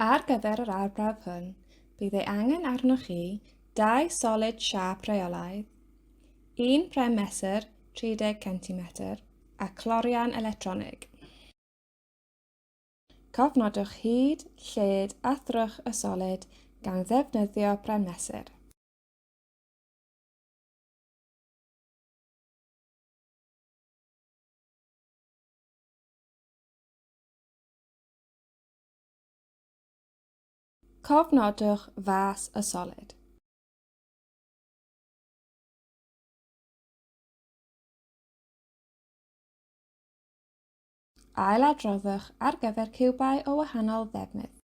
Ar gyfer yr arbrawf hwn, bydd ei angen arnoch chi 2 solid siâp reolaidd, 1 prem mesur 30 cm a clorian electronig. Cofnodwch hyd, lled a thrwch y solid gan ddefnyddio prem mesur. Cofnodwch fas y solid. Ailadroddwch ar gyfer ciwbau o wahanol ddefnydd.